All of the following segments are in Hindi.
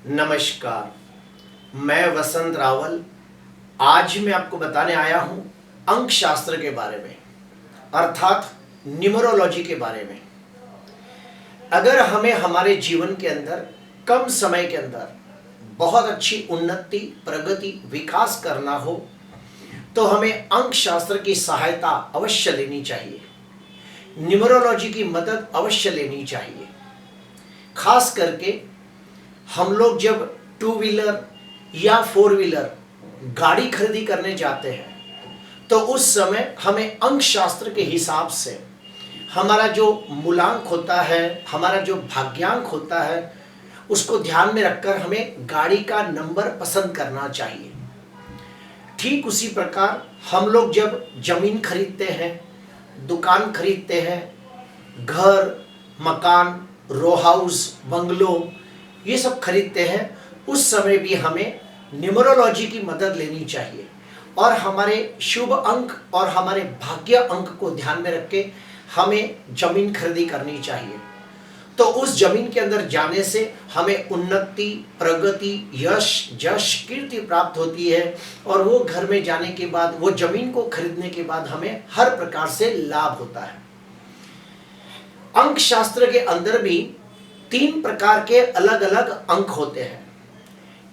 नमस्कार, मैं वसंत रावल। आज मैं आपको बताने आया हूं अंक शास्त्र के बारे में, अर्थात न्यूमरोलॉजी के बारे में। अगर हमें हमारे जीवन के अंदर कम समय के अंदर बहुत अच्छी उन्नति, प्रगति, विकास करना हो तो हमें अंक शास्त्र की सहायता अवश्य लेनी चाहिए, न्यूमरोलॉजी की मदद अवश्य लेनी चाहिए। खास करके हम लोग जब टू व्हीलर या फोर व्हीलर गाड़ी खरीदी करने जाते हैं तो उस समय हमें अंक शास्त्र के हिसाब से हमारा जो मूलांक होता है, हमारा जो भाग्यांक होता है, उसको ध्यान में रखकर हमें गाड़ी का नंबर पसंद करना चाहिए। ठीक उसी प्रकार हम लोग जब जमीन खरीदते हैं, दुकान खरीदते हैं, घर, मकान, रो हाउस, बंगलो, ये सब खरीदते हैं, उस समय भी हमें न्यूमरोलॉजी की मदद लेनी चाहिए और हमारे शुभ अंक और हमारे भाग्य अंक को ध्यान में रख के हमें जमीन खरीदी करनी चाहिए। तो उस जमीन के अंदर जाने से हमें उन्नति, प्रगति, यश, जश, कीर्ति प्राप्त होती है और वो घर में जाने के बाद, वो जमीन को खरीदने के बाद हमें हर प्रकार से लाभ होता है। अंक शास्त्र के अंदर भी 3 प्रकार के अलग अलग अंक होते हैं।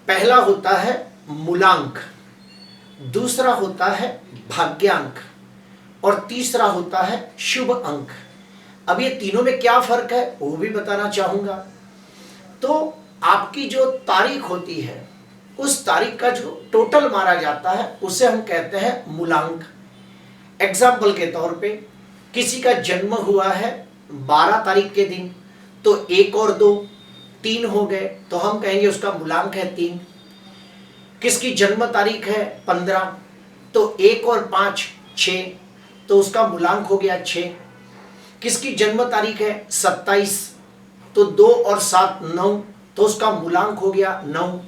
पहला होता है मूलांक, दूसरा होता है भाग्यांक और तीसरा होता है शुभ अंक। अब ये तीनों में क्या फर्क है वो भी बताना चाहूंगा। तो आपकी जो तारीख होती है, उस तारीख का जो टोटल मारा जाता है उसे हम कहते हैं मूलांक। एग्जाम्पल के तौर पे किसी का जन्म हुआ है 12 तारीख के दिन, तो 1 और 2 3 हो गए, तो हम कहेंगे उसका मूलांक है 3। किसकी जन्म तारीख है 15, तो 1 और 5 6, तो उसका मूलांक हो गया 6। किसकी जन्म तारीख है 27, तो 2 और 7 9, तो उसका मूलांक हो गया 9।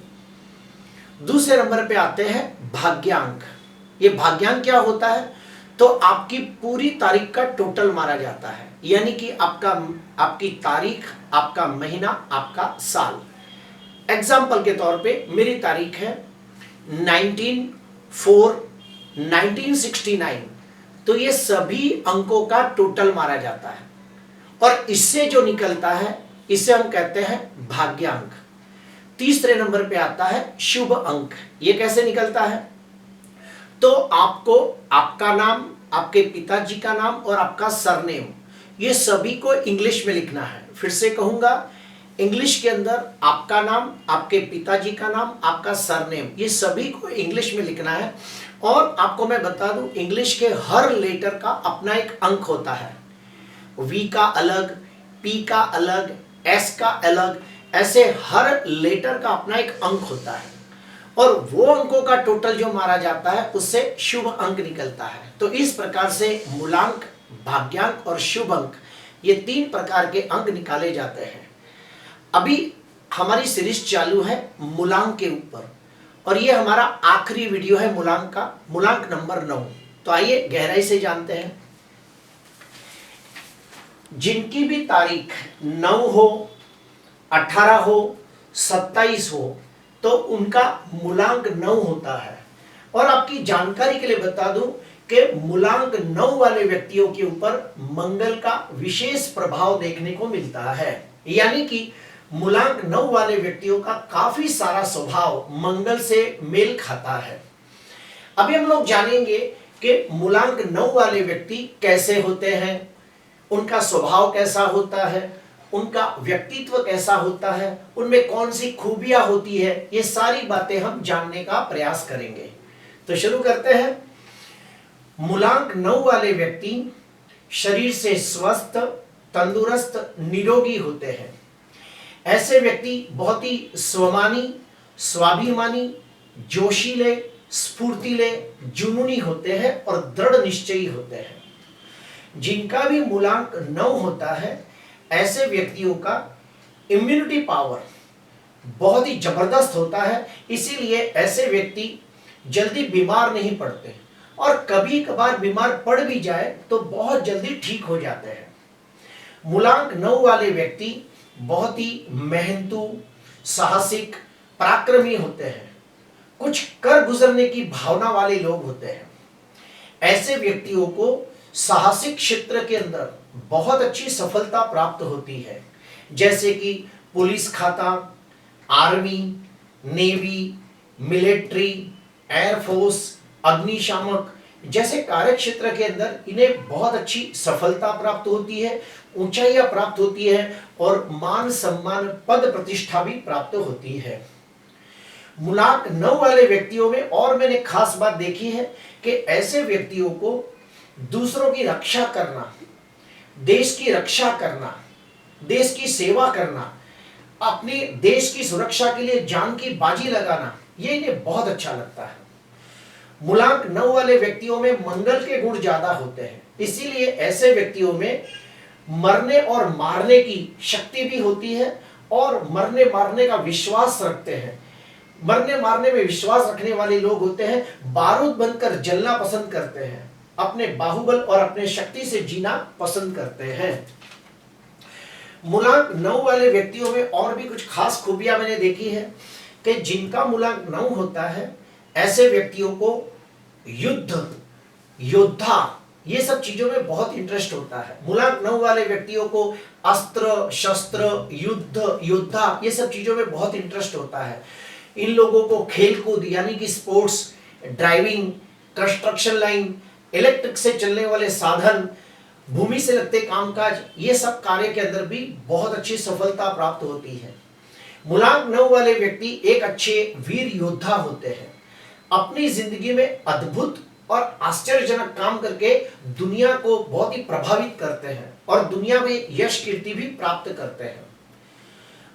दूसरे नंबर पे आते हैं भाग्यांक। ये भाग्यांक क्या होता है? तो आपकी पूरी तारीख का टोटल मारा जाता है, यानी कि आपकी तारीख, आपका महीना, आपका साल। एग्जाम्पल के तौर पे मेरी तारीख है 19/4/1969, तो ये सभी अंकों का टोटल मारा जाता है और इससे जो निकलता है इसे हम कहते हैं भाग्यांक। तीसरे नंबर पे आता है शुभ अंक। ये कैसे निकलता है? तो आपको आपका नाम, आपके पिताजी का नाम और आपका सरनेम, ये सभी को इंग्लिश में लिखना है। फिर से कहूंगा, इंग्लिश के अंदर आपका नाम, आपके पिताजी का नाम, आपका सरनेम, ये सभी को इंग्लिश में लिखना है। और आपको मैं बता दूं, इंग्लिश के हर लेटर का अपना एक अंक होता है। वी का अलग, पी का अलग, एस का अलग, ऐसे हर लेटर का अपना एक अंक होता है और वो अंकों का टोटल जो मारा जाता है उससे शुभ अंक निकलता है। तो इस प्रकार से मूलांक, भाग्यांक और शुभ अंक, ये 3 प्रकार के अंक निकाले जाते हैं। अभी हमारी सीरीज चालू है मूलांक के ऊपर और ये हमारा आखिरी वीडियो है मूलांक का, मूलांक नंबर 9। तो आइए गहराई से जानते हैं। जिनकी भी तारीख 9 हो, 18 हो, 27 हो, तो उनका मूलांक 9 होता है। और आपकी जानकारी के लिए बता दूं कि मूलांक 9 वाले व्यक्तियों के ऊपर मंगल का विशेष प्रभाव देखने को मिलता है, यानी कि मूलांक 9 वाले व्यक्तियों का काफी सारा स्वभाव मंगल से मेल खाता है। अभी हम लोग जानेंगे कि मूलांक 9 वाले व्यक्ति कैसे होते हैं, उनका स्वभाव कैसा होता है, उनका व्यक्तित्व कैसा होता है, उनमें कौन सी खूबियां होती है, ये सारी बातें हम जानने का प्रयास करेंगे। तो शुरू करते हैं। मूलांक 9 वाले व्यक्ति शरीर से स्वस्थ, तंदुरुस्त, निरोगी होते हैं। ऐसे व्यक्ति बहुत ही स्वमानी, स्वाभिमानी, जोशीले, स्फूर्तिले, जुनूनी होते हैं और दृढ़ निश्चयी होते हैं। जिनका भी मूलांक 9 होता है, ऐसे व्यक्तियों का इम्यूनिटी पावर बहुत ही जबरदस्त होता है, इसीलिए ऐसे व्यक्ति जल्दी बीमार नहीं पड़ते और कभी कभार बीमार पड़ भी जाए तो बहुत जल्दी ठीक हो जाते हैं। मूलांक 9 वाले व्यक्ति बहुत ही मेहनतू, साहसिक, पराक्रमी होते हैं, कुछ कर गुजरने की भावना वाले लोग होते हैं। ऐसे व्यक्तियों को साहसिक क्षेत्र के अंदर बहुत अच्छी सफलता प्राप्त होती है, जैसे कि पुलिस खाता, आर्मी, नेवी, मिलिट्री, एयरफोर्स, अग्निशामक जैसे कार्य क्षेत्र के अंदर इन्हें बहुत अच्छी सफलता प्राप्त होती है, ऊंचाइयां प्राप्त होती है और मान सम्मान पद प्रतिष्ठा भी प्राप्त होती है। मूलांक 9 वाले व्यक्तियों में और मैंने खास बात देखी है कि ऐसे व्यक्तियों को दूसरों की रक्षा करना, देश की रक्षा करना, देश की सेवा करना, अपने देश की सुरक्षा के लिए जान की बाजी लगाना, ये इन्हें बहुत अच्छा लगता है। मूलांक 9 वाले व्यक्तियों में मंगल के गुण ज्यादा होते हैं, इसीलिए ऐसे व्यक्तियों में मरने और मारने की शक्ति भी होती है और मरने मारने का विश्वास रखते हैं। मरने मारने में विश्वास रखने वाले लोग होते हैं, बारूद बनकर जलना पसंद करते हैं, अपने बाहुबल और अपने शक्ति से जीना पसंद करते हैं। मूलांक 9 वाले व्यक्तियों में और भी कुछ खास खूबियां मैंने देखी है कि जिनका मूलांक 9 होता है, ऐसे व्यक्तियों को युद्ध, योद्धा, ये सब चीजों में बहुत इंटरेस्ट होता है। मूलांक 9 वाले व्यक्तियों को अस्त्र शस्त्र, युद्ध, योद्धा, ये सब चीजों में बहुत इंटरेस्ट होता है। इन लोगों को खेलकूद यानी कि sports, driving, construction line, electric से चलने वाले साधन, भूमि से लगते कामकाज, ये सब कार्य के अंदर भी बहुत अच्छी सफलता प्राप्त होती है। मूलांक 9 वाले व्यक्ति एक अच्छे वीर योद्धा होते हैं, अपनी जिंदगी में अद्भुत और आश्चर्यजनक काम करके दुनिया को बहुत ही प्रभावित करते हैं और दुनिया में यश कीर्ति भी प्राप्त करते हैं।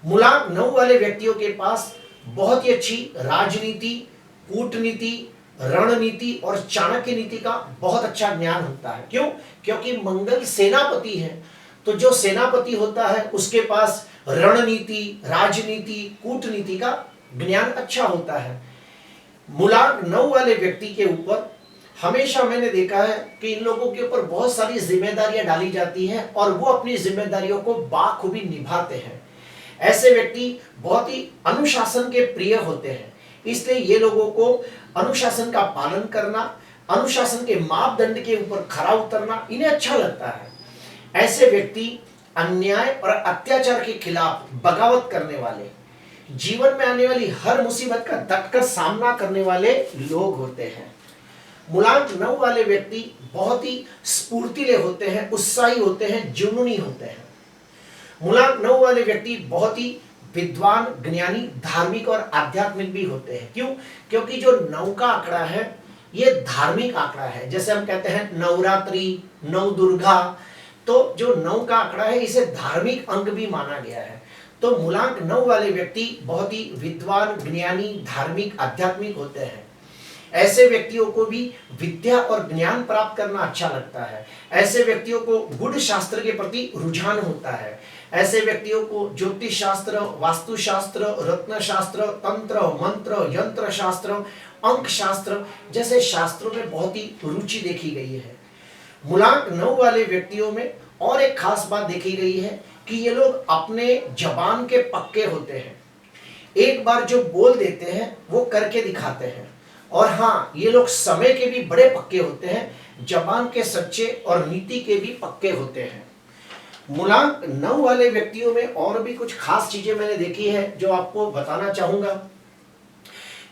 मूलांक 9 वाले व्यक्तियों के पास बहुत ही अच्छी राजनीति, कूटनीति, रणनीति और चाणक्य नीति का बहुत अच्छा ज्ञान होता है। क्यों? क्योंकि मंगल सेनापति है, तो जो सेनापति होता है उसके पास रणनीति, राजनीति, कूटनीति का ज्ञान अच्छा होता है। मूलांक 9 वाले व्यक्ति के ऊपर हमेशा मैंने देखा है कि इन लोगों के ऊपर बहुत सारी जिम्मेदारियां डाली जाती हैं और वो अपनी जिम्मेदारियों को बाखूबी निभाते हैं। ऐसे व्यक्ति बहुत ही अनुशासन के प्रिय होते हैं, इसलिए ये लोगों को अनुशासन का पालन करना, अनुशासन के मापदंड के ऊपर खरा उतरना इन्हें अच्छा लगता है। ऐसे व्यक्ति अन्याय और अत्याचार के खिलाफ बगावत करने वाले, जीवन में आने वाली हर मुसीबत का डटकर सामना करने वाले लोग होते हैं। मूलांक 9 वाले व्यक्ति बहुत ही स्फूर्तिले होते हैं, उत्साही होते हैं, जुनूनी होते हैं। मूलांक 9 वाले व्यक्ति बहुत ही विद्वान, ज्ञानी, धार्मिक और आध्यात्मिक भी होते हैं। क्यों? क्योंकि जो 9 का आंकड़ा है ये धार्मिक आंकड़ा है। जैसे हम कहते हैं नवरात्रि, नव दुर्गा, तो जो 9 का आंकड़ा है इसे धार्मिक अंक भी माना गया है। तो मूलांक 9 वाले व्यक्ति बहुत ही विद्वान, ज्ञानी, धार्मिक, आध्यात्मिक होते हैं। ऐसे व्यक्तियों को भी विद्या और ज्ञान प्राप्त करना अच्छा लगता है। ऐसे व्यक्तियों को गुण शास्त्र के प्रति रुझान होता है। ऐसे व्यक्तियों को ज्योतिष शास्त्र, वास्तु शास्त्र, रत्न शास्त्र, तंत्र, मंत्र, यंत्र शास्त्र, अंक शास्त्र जैसे शास्त्रों में बहुत ही रुचि देखी गई है। मूलांक 9 वाले व्यक्तियों में और एक खास बात देखी गई है कि ये लोग अपने जबान के पक्के होते हैं। एक बार जो बोल देते हैं वो करके दिखाते हैं। और हाँ, ये लोग समय के भी बड़े पक्के होते हैं, जबान के सच्चे और नीति के भी पक्के होते हैं। मूलांक 9 वाले व्यक्तियों में और भी कुछ खास चीजें मैंने देखी है जो आपको बताना चाहूंगा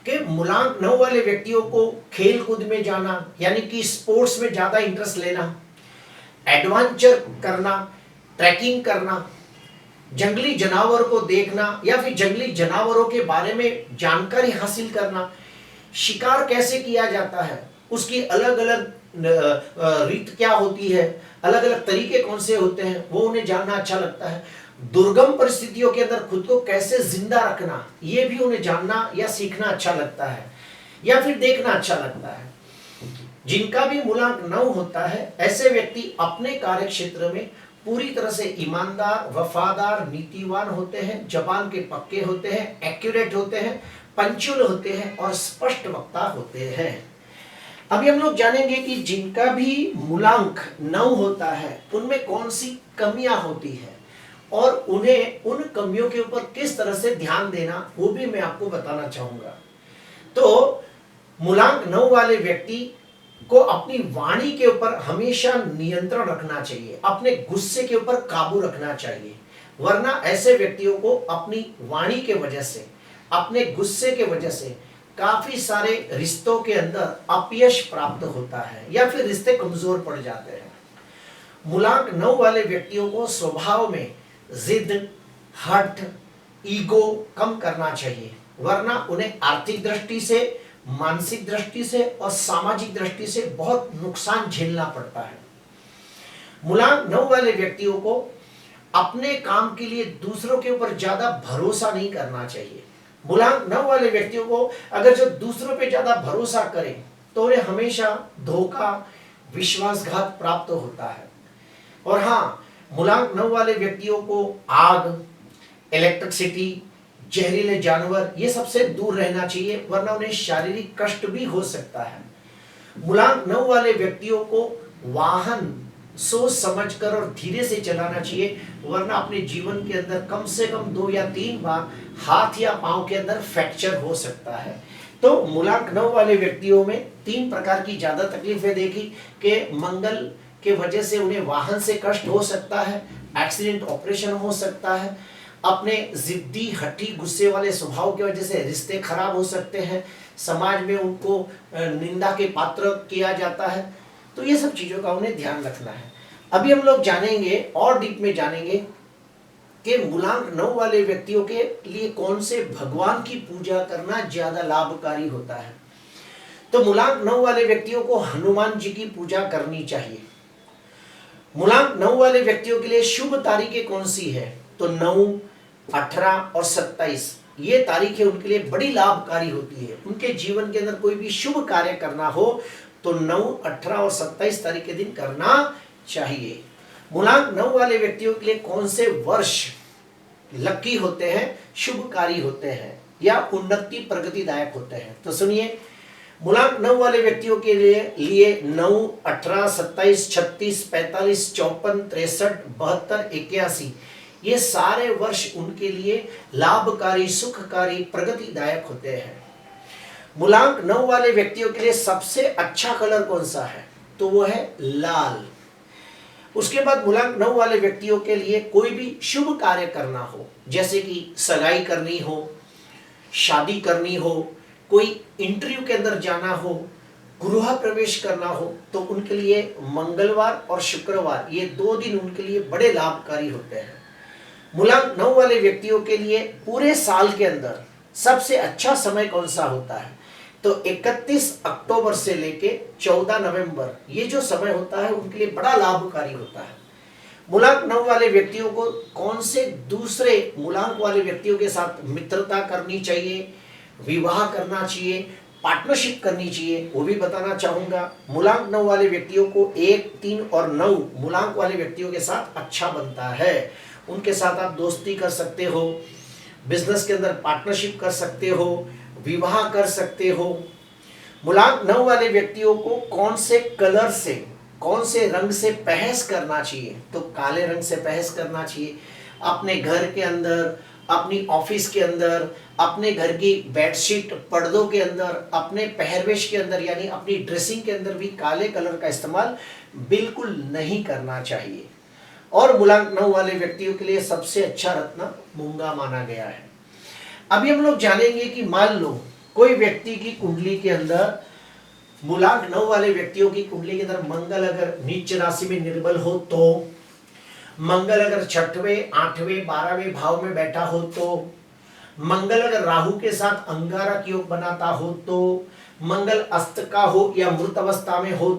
कि मूलांक 9 वाले व्यक्तियों को खेल कूद में जाना यानी कि स्पोर्ट्स में ज्यादा इंटरेस्ट लेना, एडवेंचर करना, ट्रैकिंग करना, जंगली जानवर को देखना या फिर जंगली जानवरों के बारे में जानकारी हासिल करना, शिकार कैसे किया जाता है, उसकी अलग अलग रीत क्या होती है, अलग अलग तरीके कौन से होते हैं, वो उन्हें जानना अच्छा लगता है। दुर्गम परिस्थितियों के अंदर खुद को कैसे जिंदा रखना, ये भी उन्हें जानना या सीखना अच्छा लगता है या फिर देखना अच्छा लगता है। जिनका भी मूलांक 9 होता है, ऐसे व्यक्ति अपने कार्य क्षेत्र में पूरी तरह से ईमानदार, वफादार, नीतिवान होते हैं, जबान के पक्के होते हैं, एक्यूरेट होते हैं, पंक्चुअल होते हैं और स्पष्ट वक्ता होते हैं। अभी हम लोग जानेंगे कि जिनका भी मूलांक 9 होता है उनमें कौन सी कमियां होती है, और उन्हें उन कमियों के ऊपर किस तरह से ध्यान देना वो भी मैं आपको बताना चाहूंगा। तो मूलांक 9 वाले व्यक्ति को अपनी वाणी के ऊपर हमेशा नियंत्रण रखना चाहिए, अपने गुस्से के ऊपर काबू रखना चाहिए, वरना ऐसे व्यक्तियों को अपनी वाणी के वजह से, अपने गुस्से के वजह से काफी सारे रिश्तों के अंदर अपयश प्राप्त होता है या फिर रिश्ते कमजोर पड़ जाते हैं। मूलांक 9 वाले व्यक्तियों को स्वभाव में जिद, हठ, ईगो कम करना चाहिए, वरना उन्हें आर्थिक दृष्टि से, मानसिक दृष्टि से और सामाजिक दृष्टि से बहुत नुकसान झेलना पड़ता है। मूलांक 9 वाले व्यक्तियों को अपने काम के लिए दूसरों के ऊपर ज्यादा भरोसा नहीं करना चाहिए। मूलांक 9 वाले व्यक्तियों को अगर जो दूसरों पे ज्यादा भरोसा करें तो उन्हें हमेशा धोखा, विश्वासघात प्राप्त होता है। और हाँ, मूलांक 9 वाले व्यक्तियों को आग, इलेक्ट्रिसिटी, जहरीले जानवर ये सबसे दूर रहना चाहिए, वरना उन्हें शारीरिक कष्ट भी हो सकता है। मूलांक 9 वाले व्यक्तियों को वाहन सोच समझकर और धीरे से चलाना चाहिए, वरना अपने जीवन के अंदर कम से कम 2 या 3 बार हाथ या पांव के अंदर फ्रैक्चर हो सकता है। तो मूलांक 9 वाले व्यक्तियों में 3 प्रकार की ज्यादा तकलीफें देखी कि मंगल के वजह से उन्हें वाहन से कष्ट हो सकता है, एक्सीडेंट, ऑपरेशन हो सकता है, अपने जिद्दी, हठी, गुस्से वाले स्वभाव की वजह से रिश्ते खराब हो सकते हैं, समाज में उनको निंदा के पात्र किया जाता है। तो ये सब चीजों का उन्हें ध्यान रखना है। अभी हम लोग जानेंगे और डीप में जानेंगे कि मूलांक 9 वाले व्यक्तियों के लिए कौन से भगवान की पूजा करना ज्यादा लाभकारी होता है। तो मूलांक 9 वाले व्यक्तियों को हनुमान जी की पूजा करनी चाहिए। मूलांक 9 वाले व्यक्तियों के लिए शुभ तारीखें कौन सी है? तो 9, 18 और 27 ये तारीखें उनके लिए बड़ी लाभकारी होती है। उनके जीवन के अंदर कोई भी शुभ कार्य करना हो तो 9, 18 और 27 तारीख के दिन करना चाहिए। मूलांक 9 वाले व्यक्तियों के लिए कौन से वर्ष लकी होते हैं, शुभकारी होते हैं या उन्नति प्रगतिदायक होते हैं? तो सुनिए, मूलांक 9 वाले व्यक्तियों के लिए 9, 18, 27, 36, 45, 54, 63, 72, 81 ये सारे वर्ष उनके लिए लाभकारी, सुखकारी, प्रगतिदायक होते हैं। मूलांक 9 वाले व्यक्तियों के लिए सबसे अच्छा कलर कौन सा है? तो वो है लाल। उसके बाद मूलांक 9 वाले व्यक्तियों के लिए कोई भी शुभ कार्य करना हो, जैसे कि सगाई करनी हो, शादी करनी हो, कोई इंटरव्यू के अंदर जाना हो, गृह प्रवेश करना हो, तो उनके लिए मंगलवार और शुक्रवार ये 2 दिन उनके लिए बड़े लाभकारी होते हैं। मूलांक 9 वाले व्यक्तियों के लिए पूरे साल के अंदर सबसे अच्छा समय कौन सा होता है? तो 31 अक्टूबर से लेके 14 नवंबर ये जो समय होता है उनके लिए बड़ा लाभकारी होता है। मूलांक 9 वाले व्यक्तियों को कौन से दूसरे मूलांक वाले व्यक्तियों के साथ मित्रता करनी चाहिए, विवाह करना चाहिए, पार्टनरशिप करनी चाहिए, वो भी बताना चाहूंगा। मूलांक 9 वाले व्यक्तियों को 1, 3 और 9 मूलांक वाले व्यक्तियों के साथ अच्छा बनता है। उनके साथ आप दोस्ती कर सकते हो, बिजनेस के अंदर पार्टनरशिप कर सकते हो, विवाह कर सकते हो। मूलांक 9 वाले व्यक्तियों को कौन से कलर से, कौन से रंग से पहस करना चाहिए? तो काले रंग से पहस करना चाहिए। अपने घर के अंदर, अपनी ऑफिस के अंदर, अपने घर की बेडशीट, पर्दों के अंदर, अपने पहरवेश के अंदर यानी अपनी ड्रेसिंग के अंदर भी काले कलर का इस्तेमाल बिल्कुल नहीं करना चाहिए। और मूलांक 9 वाले व्यक्तियों के लिए सबसे अच्छा रत्न मूंगा माना गया है। अभी हम लोग जानेंगे कि मान लो कोई व्यक्ति की कुंडली के अंदर, मूलांक 9 वाले व्यक्तियों की कुंडली के अंदर मंगल अगर नीच राशि में निर्बल हो तो, मंगल अगर 6वें, 8वें, 12वें भाव में बैठा हो तो, मंगल अगर राहु के साथ अंगारक योग बनाता हो तो, मंगल अस्त का हो या मृत अवस्था में हो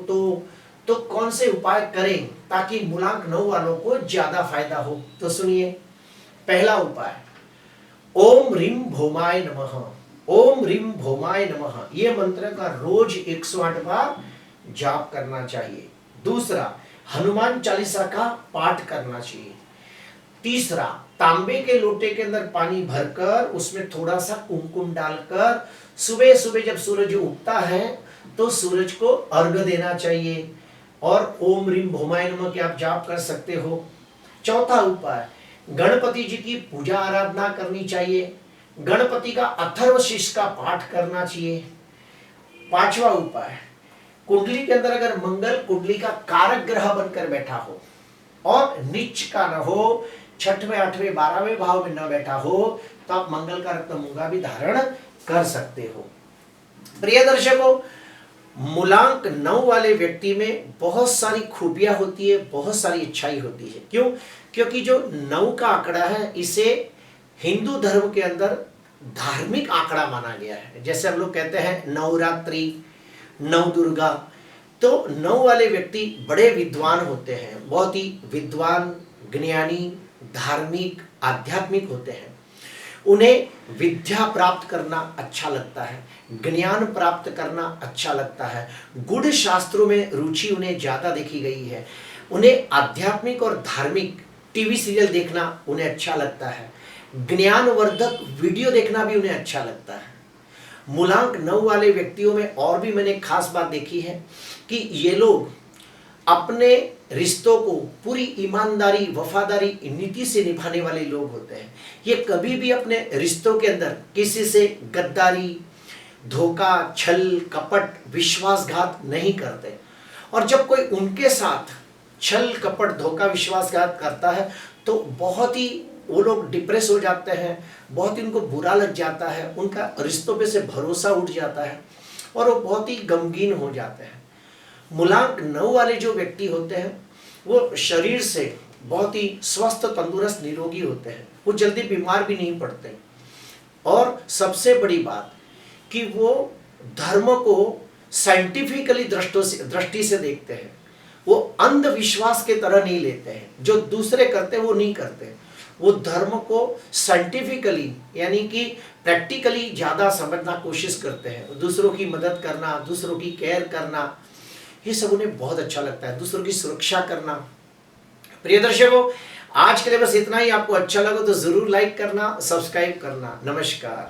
तो कौन से उपाय करें ताकि मूलांक 9 वालों को ज्यादा फायदा हो? तो सुनिए, पहला उपाय ओम ह्रीम भौमाय नमः, ओम ह्रीम भौमाय नमः ये मंत्र का रोज 108 बार जाप करना चाहिए। दूसरा, हनुमान चालीसा का पाठ करना चाहिए। तीसरा, तांबे के लोटे के अंदर पानी भरकर उसमें थोड़ा सा कुमकुम डालकर सुबह सुबह जब सूरज उगता है तो सूरज को अर्घ्य देना चाहिए और ओम ह्रीम भौमाय नमः के आप जाप कर सकते हो। चौथा उपाय, गणपति जी की पूजा आराधना करनी चाहिए, गणपति का अथर्वशीष का पाठ करना चाहिए। पांचवा उपाय, कुंडली के अंदर अगर मंगल कुंडली का कारक ग्रह बनकर बैठा हो और नीच का न हो, छठवें आठवें 12वें भाव में न बैठा हो, तो आप मंगल का रत्न मूंगा भी धारण कर सकते हो। प्रिय दर्शकों, मूलांक 9 वाले व्यक्ति में बहुत सारी खूबियां होती है, बहुत सारी अच्छाई होती है। क्यों? क्योंकि जो 9 का आंकड़ा है, इसे हिंदू धर्म के अंदर धार्मिक आंकड़ा माना गया है। जैसे हम लोग कहते हैं नवरात्रि, नव दुर्गा, तो 9 वाले व्यक्ति बड़े विद्वान होते हैं, बहुत ही विद्वान, ज्ञानी, धार्मिक, आध्यात्मिक होते हैं। उन्हें विद्या प्राप्त करना अच्छा लगता है, ज्ञान प्राप्त करना अच्छा लगता है, गुढ़ शास्त्रों में रुचि उन्हें ज्यादा देखी गई है। उन्हें आध्यात्मिक और धार्मिक टीवी सीरियल देखना उन्हें अच्छा लगता है, ज्ञानवर्धक वीडियो देखना भी उन्हें अच्छा लगता है। मूलांक 9 वाले व्यक्तियों में और भी मैंने खास बात देखी है कि ये लोग अपने रिश्तों को पूरी ईमानदारी, वफादारी, नीति से निभाने वाले लोग होते हैं। ये कभी भी अपने रिश्तों के अंदर किसी से गद्दारी, धोखा, छल, कपट, विश्वासघात नहीं करते। और जब कोई उनके साथ छल, कपट, धोखा, विश्वासघात करता है तो बहुत ही वो लोग डिप्रेस हो जाते हैं, बहुत ही उनको बुरा लग जाता है, उनका रिश्तों पे से भरोसा उठ जाता है और वो बहुत ही गमगीन हो जाते हैं। मूलांक 9 वाले जो व्यक्ति होते हैं वो शरीर से बहुत ही स्वस्थ, तंदुरुस्त, निरोगी होते हैं, वो जल्दी बीमार भी नहीं पड़ते। और सबसे बड़ी बात कि वो धर्म को साइंटिफिकली दृष्टि से देखते हैं, वो अंधविश्वास के तरह नहीं लेते हैं। जो दूसरे करते वो नहीं करते, वो धर्म को साइंटिफिकली यानी कि प्रैक्टिकली ज़्यादा समझना कोशिश करते हैं। दूसरों की मदद करना, दूसरों की केयर करना, ये सब उन्हें बहुत अच्छा लगता है, दूसरों की सुरक्षा करना। प्रिय दर्शकों, आज के लिए बस इतना ही। आपको अच्छा लगा तो जरूर लाइक करना, सब्सक्राइब करना। नमस्कार।